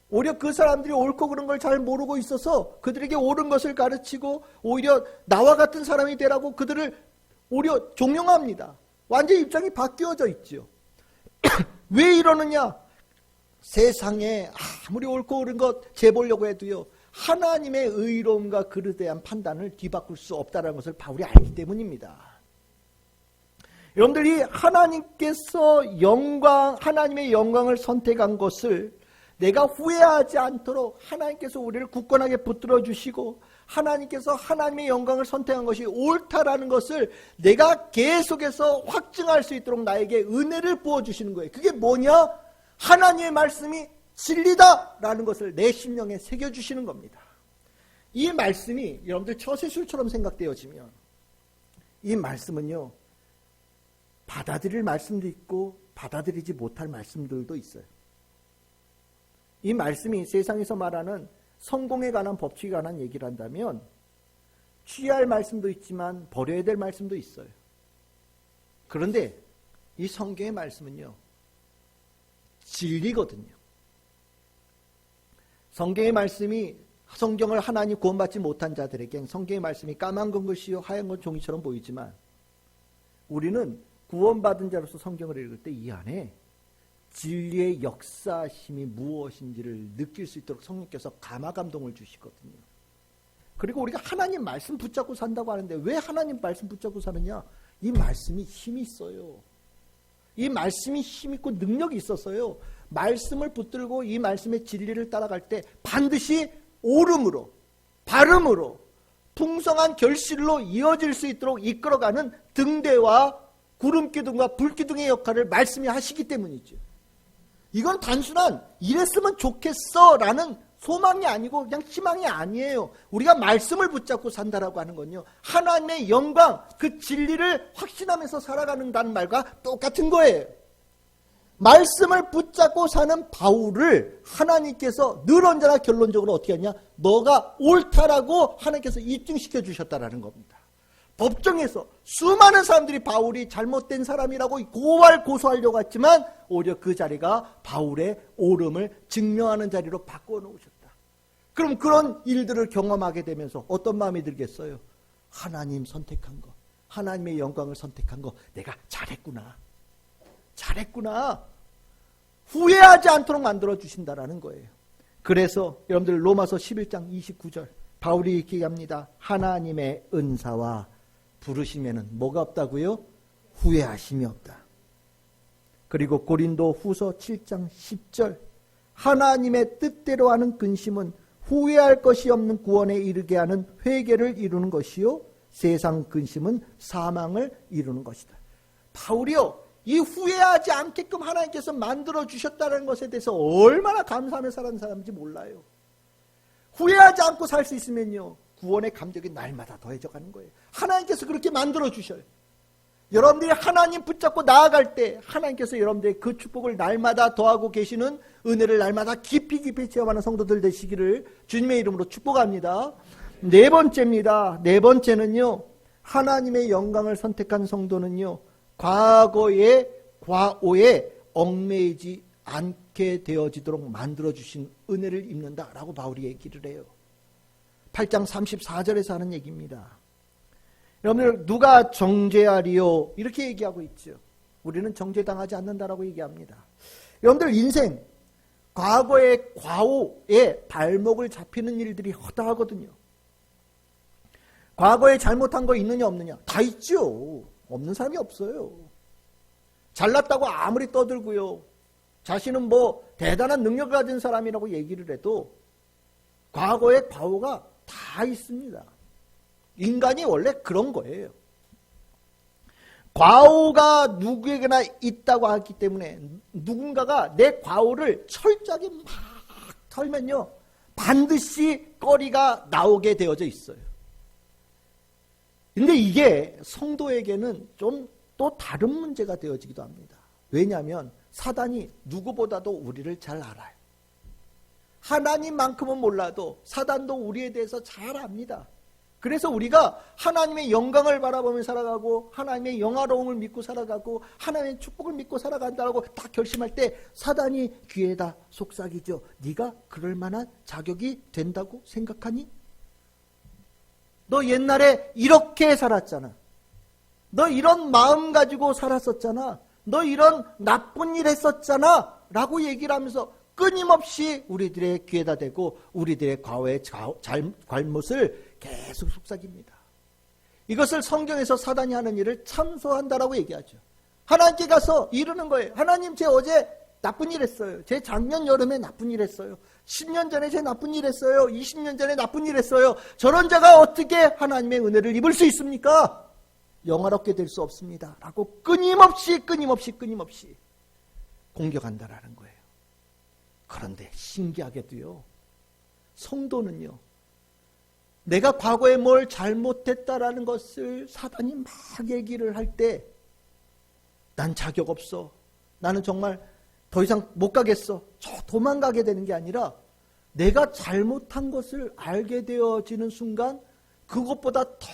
오히려 그 사람들이 옳고 그른 걸 잘 모르고 있어서 그들에게 옳은 것을 가르치고 오히려 나와 같은 사람이 되라고 그들을 오히려 종용합니다. 완전히 입장이 바뀌어져 있죠. 왜 이러느냐? 세상에 아무리 옳고 그른 것 재보려고 해도요, 하나님의 의로움과 그릇에 대한 판단을 뒤바꿀 수 없다는 것을 바울이 알기 때문입니다. 여러분들이 하나님께서 하나님의 영광을 선택한 것을 내가 후회하지 않도록 하나님께서 우리를 굳건하게 붙들어 주시고 하나님께서 하나님의 영광을 선택한 것이 옳다라는 것을 내가 계속해서 확증할 수 있도록 나에게 은혜를 부어주시는 거예요. 그게 뭐냐? 하나님의 말씀이 진리다라는 것을 내 심령에 새겨주시는 겁니다. 이 말씀이 여러분들 처세술처럼 생각되어지면 이 말씀은요, 받아들일 말씀도 있고 받아들이지 못할 말씀들도 있어요. 이 말씀이 세상에서 말하는 성공에 관한 법칙에 관한 얘기를 한다면 취할 말씀도 있지만 버려야 될 말씀도 있어요. 그런데 이 성경의 말씀은요, 진리거든요. 성경의 말씀이 성경을 하나님 구원받지 못한 자들에겐 성경의 말씀이 까만 건 글씨요 하얀 건 종이처럼 보이지만 우리는 구원받은 자로서 성경을 읽을 때 이 안에 진리의 역사심이 무엇인지를 느낄 수 있도록 성령께서 감화감동을 주시거든요. 그리고 우리가 하나님 말씀 붙잡고 산다고 하는데 왜 하나님 말씀 붙잡고 사느냐? 이 말씀이 힘이 있어요. 이 말씀이 힘 있고 능력이 있어서요, 말씀을 붙들고 이 말씀의 진리를 따라갈 때 반드시 옳음으로, 바름으로, 풍성한 결실로 이어질 수 있도록 이끌어가는 등대와 구름기둥과 불기둥의 역할을 말씀이 하시기 때문이죠. 이건 단순한 이랬으면 좋겠어 라는 소망이 아니고 그냥 희망이 아니에요. 우리가 말씀을 붙잡고 산다라고 하는 건요, 하나님의 영광, 그 진리를 확신하면서 살아가는다는 말과 똑같은 거예요. 말씀을 붙잡고 사는 바울을 하나님께서 늘 언제나 결론적으로 어떻게 하냐? 너가 옳다라고 하나님께서 입증시켜 주셨다라는 겁니다. 법정에서 수많은 사람들이 바울이 잘못된 사람이라고 고소하려고 했지만 오히려 그 자리가 바울의 옳음을 증명하는 자리로 바꾸어 놓으셨다. 그럼 그런 일들을 경험하게 되면서 어떤 마음이 들겠어요? 하나님 선택한 거, 하나님의 영광을 선택한 거 내가 잘했구나. 잘했구나. 후회하지 않도록 만들어 주신다라는 거예요. 그래서 여러분들 로마서 11장 29절 바울이 이렇게 얘기합니다. 하나님의 은사와 부르시면은 뭐가 없다고요? 후회하심이 없다. 그리고 고린도 후서 7장 10절 하나님의 뜻대로 하는 근심은 후회할 것이 없는 구원에 이르게 하는 회개를 이루는 것이요 세상 근심은 사망을 이루는 것이다. 바울이요 이 후회하지 않게끔 하나님께서 만들어 주셨다는 것에 대해서 얼마나 감사하며 살아가는 사람인지 몰라요. 후회하지 않고 살 수 있으면요 구원의 감격이 날마다 더해져 가는 거예요. 하나님께서 그렇게 만들어 주셔요. 여러분들이 하나님 붙잡고 나아갈 때 하나님께서 여러분들의 그 축복을 날마다 더하고 계시는 은혜를 날마다 깊이 체험하는 성도들 되시기를 주님의 이름으로 축복합니다. 네 번째입니다. 네 번째는요 하나님의 영광을 선택한 성도는요 과거의 과오에 얽매이지 않게 되어지도록 만들어주신 은혜를 입는다라고 바울이 얘기를 해요. 8장 34절에서 하는 얘기입니다. 여러분들 누가 정죄하리요? 이렇게 얘기하고 있죠. 우리는 정죄당하지 않는다라고 얘기합니다. 여러분들 인생 과거의 과오에 발목을 잡히는 일들이 허다하거든요. 과거에 잘못한 거 있느냐 없느냐? 다 있죠. 없는 사람이 없어요. 잘났다고 아무리 떠들고요. 자신은 뭐 대단한 능력을 가진 사람이라고 얘기를 해도 과거의 과오가 다 있습니다. 인간이 원래 그런 거예요. 과오가 누구에게나 있다고 하기 때문에 누군가가 내 과오를 철저하게 막 털면요 반드시 거리가 나오게 되어져 있어요. 근데 이게 성도에게는 좀 또 다른 문제가 되어지기도 합니다. 왜냐하면 사단이 누구보다도 우리를 잘 알아요. 하나님만큼은 몰라도 사단도 우리에 대해서 잘 압니다. 그래서 우리가 하나님의 영광을 바라보며 살아가고 하나님의 영화로움을 믿고 살아가고 하나님의 축복을 믿고 살아간다고 딱 결심할 때 사단이 귀에다 속삭이죠. 네가 그럴 만한 자격이 된다고 생각하니? 너 옛날에 이렇게 살았잖아. 너 이런 마음 가지고 살았었잖아. 너 이런 나쁜 일 했었잖아. 라고 얘기를 하면서 끊임없이 우리들의 귀에다 대고 우리들의 과거의 잘못을 계속 속삭입니다. 이것을 성경에서 사단이 하는 일을 참소한다라고 얘기하죠. 하나님께 가서 이르는 거예요. 하나님, 제 어제 나쁜 일 했어요. 제 작년 여름에 나쁜 일 했어요. 10년 전에 제 나쁜 일 했어요. 20년 전에 나쁜 일 했어요. 저런 자가 어떻게 하나님의 은혜를 입을 수 있습니까? 영화롭게 될 수 없습니다. 라고 끊임없이 공격한다라는 거예요. 그런데 신기하게도요. 성도는요. 내가 과거에 뭘 잘못했다라는 것을 사단이 막 얘기를 할 때 난 자격 없어. 나는 정말 더 이상 못 가겠어. 저 도망가게 되는 게 아니라 내가 잘못한 것을 알게 되어지는 순간 그것보다 더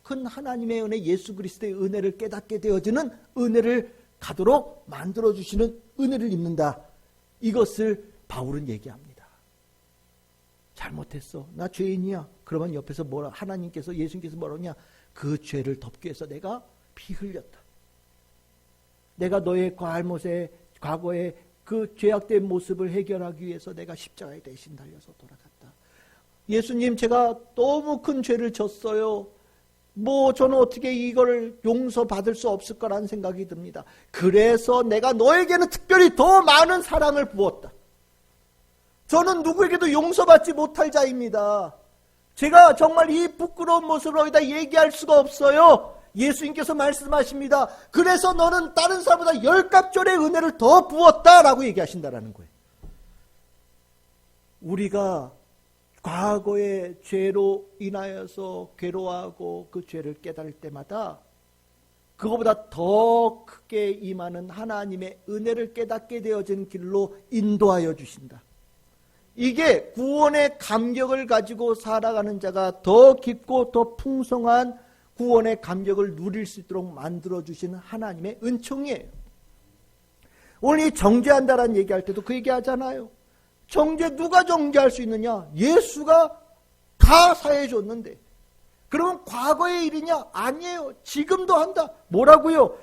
큰 하나님의 은혜, 예수 그리스도의 은혜를 깨닫게 되어지는 은혜를 가도록 만들어주시는 은혜를 입는다. 이것을 바울은 얘기합니다. 잘못했어. 나 죄인이야. 그러면 옆에서 뭐라 하나님께서 예수님께서 뭐라냐? 그 죄를 덮기 위해서 내가 피 흘렸다. 내가 너의 과거의 그 죄악된 모습을 해결하기 위해서 내가 십자가에 대신 달려서 돌아갔다. 예수님, 제가 너무 큰 죄를 졌어요. 저는 어떻게 이걸 용서받을 수 없을 거라는 생각이 듭니다. 그래서 내가 너에게는 특별히 더 많은 사랑을 부었다. 저는 누구에게도 용서받지 못할 자입니다. 제가 정말 이 부끄러운 모습을 어디다 얘기할 수가 없어요. 예수님께서 말씀하십니다. 그래서 너는 다른 사람보다 10갑절의 은혜를 더 부었다라고 얘기하신다라는 거예요. 우리가 과거의 죄로 인하여서 괴로워하고 그 죄를 깨달을 때마다 그거보다 더 크게 임하는 하나님의 은혜를 깨닫게 되어진 길로 인도하여 주신다. 이게 구원의 감격을 가지고 살아가는 자가 더 깊고 더 풍성한 구원의 감격을 누릴 수 있도록 만들어주시는 하나님의 은총이에요. 오늘 이 정죄한다라는 얘기할 때도 그 얘기하잖아요. 누가 정죄할 수 있느냐? 예수가 다 사해 줬는데. 그러면 과거의 일이냐? 아니에요. 지금도 한다. 뭐라고요?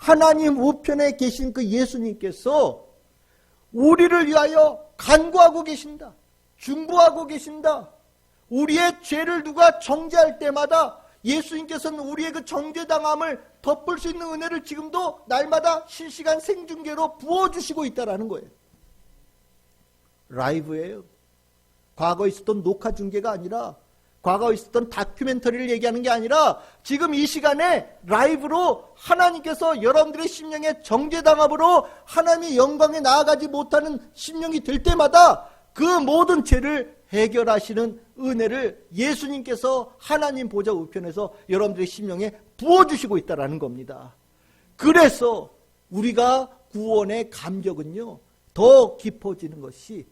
하나님 우편에 계신 그 예수님께서 우리를 위하여 간구하고 계신다. 중보하고 계신다. 우리의 죄를 누가 정죄할 때마다 예수님께서는 우리의 그 정죄당함을 덮을 수 있는 은혜를 지금도 날마다 실시간 생중계로 부어주시고 있다는 거예요. 라이브예요. 과거에 있었던 녹화 중계가 아니라, 과거에 있었던 다큐멘터리를 얘기하는 게 아니라, 지금 이 시간에 라이브로 하나님께서 여러분들의 심령의 정죄당함으로 하나님의 영광에 나아가지 못하는 심령이 될 때마다 그 모든 죄를 해결하시는 은혜를 예수님께서 하나님 보좌 우편에서 여러분들의 심령에 부어주시고 있다는 겁니다. 그래서 우리가 구원의 감격은요, 더 깊어지는 것이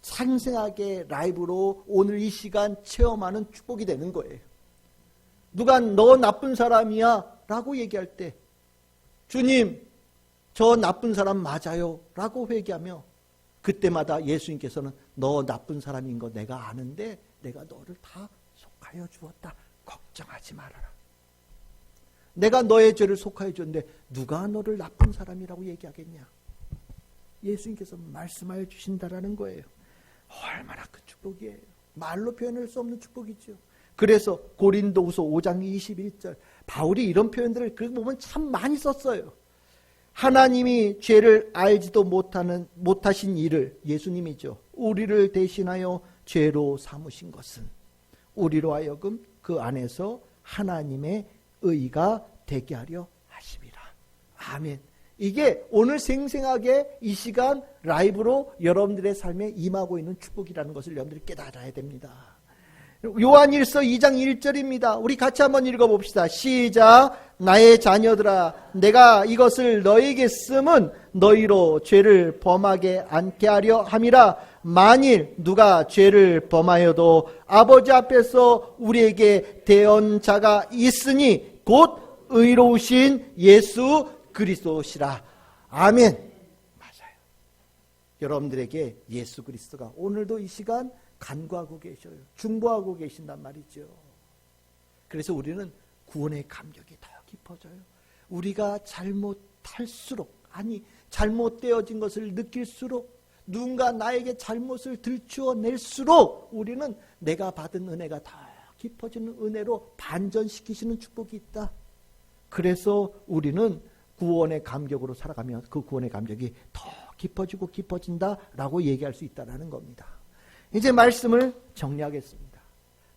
생생하게 라이브로 오늘 이 시간 체험하는 축복이 되는 거예요. 누가 너 나쁜 사람이야 라고 얘기할 때, 주님 저 나쁜 사람 맞아요 라고 회개하며, 그때마다 예수님께서는 너 나쁜 사람인 거 내가 아는데 내가 너를 다 속하여 주었다. 걱정하지 말아라. 내가 너의 죄를 속하여 줬는데 누가 너를 나쁜 사람이라고 얘기하겠냐. 예수님께서 말씀하여 주신다라는 거예요. 얼마나 큰 축복이에요. 말로 표현할 수 없는 축복이죠. 그래서 고린도후서 5장 21절 바울이 이런 표현들을 그 보면 참 많이 썼어요. 하나님이 죄를 알지도 못하신 이를, 예수님이죠, 우리를 대신하여 죄로 삼으신 것은 우리로 하여금 그 안에서 하나님의 의가 되게 하려 하심이라. 아멘. 이게 오늘 생생하게 이 시간 라이브로 여러분들의 삶에 임하고 있는 축복이라는 것을 여러분들이 깨달아야 됩니다. 요한일서 2장 1절입니다. 우리 같이 한번 읽어봅시다. 시작. 나의 자녀들아, 내가 이것을 너에게 쓰면 너희로 죄를 범하게 않게 하려 함이라. 만일 누가 죄를 범하여도 아버지 앞에서 우리에게 대언자가 있으니 곧 의로우신 예수 그리스도시라. 아멘. 맞아요. 여러분들에게 예수 그리스도가 오늘도 이 시간 간구하고 계셔요. 중보하고 계신단 말이죠. 그래서 우리는 구원의 감격이 더 깊어져요. 우리가 잘못할수록, 아니 잘못되어진 것을 느낄수록, 누군가 나에게 잘못을 들추어낼수록 우리는 내가 받은 은혜가 더 깊어지는 은혜로 반전시키시는 축복이 있다. 그래서 우리는 구원의 감격으로 살아가면 그 구원의 감격이 더 깊어지고 깊어진다라고 얘기할 수 있다는 겁니다. 이제 말씀을 정리하겠습니다.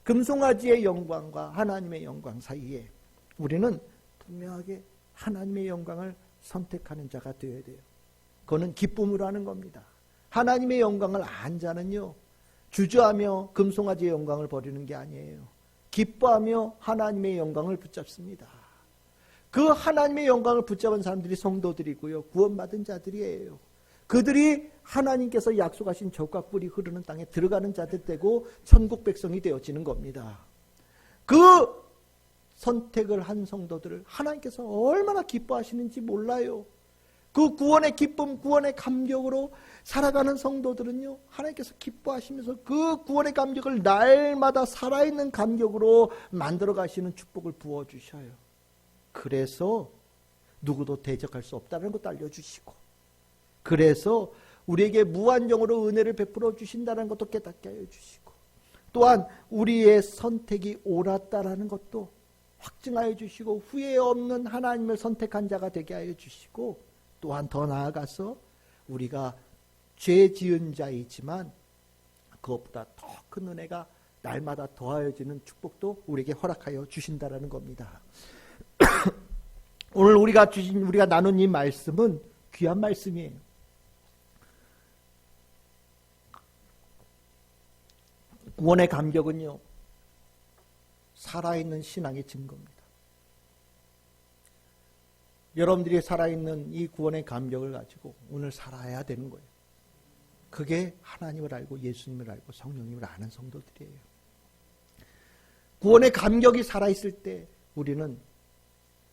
금송아지의 영광과 하나님의 영광 사이에 우리는 분명하게 하나님의 영광을 선택하는 자가 되어야 돼요. 그거는 기쁨으로 하는 겁니다. 하나님의 영광을 안 자는요, 주저하며 금송아지의 영광을 버리는 게 아니에요. 기뻐하며 하나님의 영광을 붙잡습니다. 그 하나님의 영광을 붙잡은 사람들이 성도들이고요, 구원받은 자들이에요. 그들이 하나님께서 약속하신 젖과 꿀이 흐르는 땅에 들어가는 자들 되고 천국 백성이 되어지는 겁니다. 그 선택을 한 성도들을 하나님께서 얼마나 기뻐하시는지 몰라요. 그 구원의 기쁨, 구원의 감격으로 살아가는 성도들은요, 하나님께서 기뻐하시면서 그 구원의 감격을 날마다 살아있는 감격으로 만들어 가시는 축복을 부어주셔요. 그래서 누구도 대적할 수 없다는 것도 알려주시고, 그래서 우리에게 무한정으로 은혜를 베풀어 주신다는 것도 깨닫게 하여 주시고, 또한 우리의 선택이 옳았다라는 것도 확증하여 주시고, 후회 없는 하나님을 선택한 자가 되게 하여 주시고, 또한 더 나아가서 우리가 죄 지은 자이지만 그것보다 더 큰 은혜가 날마다 더하여지는 축복도 우리에게 허락하여 주신다라는 겁니다. 오늘 우리가 나눈 이 말씀은 귀한 말씀이에요. 구원의 감격은요, 살아있는 신앙의 증거입니다. 여러분들이 살아있는 이 구원의 감격을 가지고 오늘 살아야 되는 거예요. 그게 하나님을 알고 예수님을 알고 성령님을 아는 성도들이에요. 구원의 감격이 살아있을 때 우리는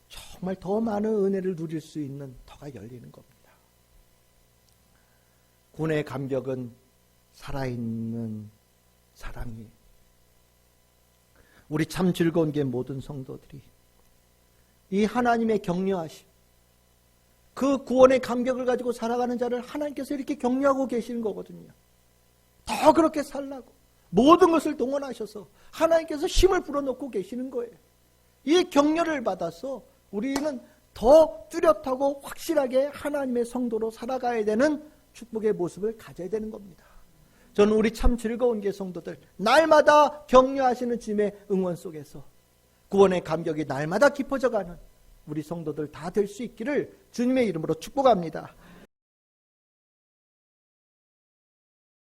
정말 더 많은 은혜를 누릴 수 있는 터가 열리는 겁니다. 구원의 감격은 살아있는 사랑이에요. 우리 참 즐거운 게 모든 성도들이 이 하나님의 격려하심, 그 구원의 감격을 가지고 살아가는 자를 하나님께서 이렇게 격려하고 계시는 거거든요. 더 그렇게 살라고 모든 것을 동원하셔서 하나님께서 힘을 불어넣고 계시는 거예요. 이 격려를 받아서 우리는 더 뚜렷하고 확실하게 하나님의 성도로 살아가야 되는 축복의 모습을 가져야 되는 겁니다. 저는 우리 참 즐거운 교회 성도들 날마다 격려하시는 주님의 응원 속에서 구원의 감격이 날마다 깊어져가는 우리 성도들 다 될 수 있기를 주님의 이름으로 축복합니다.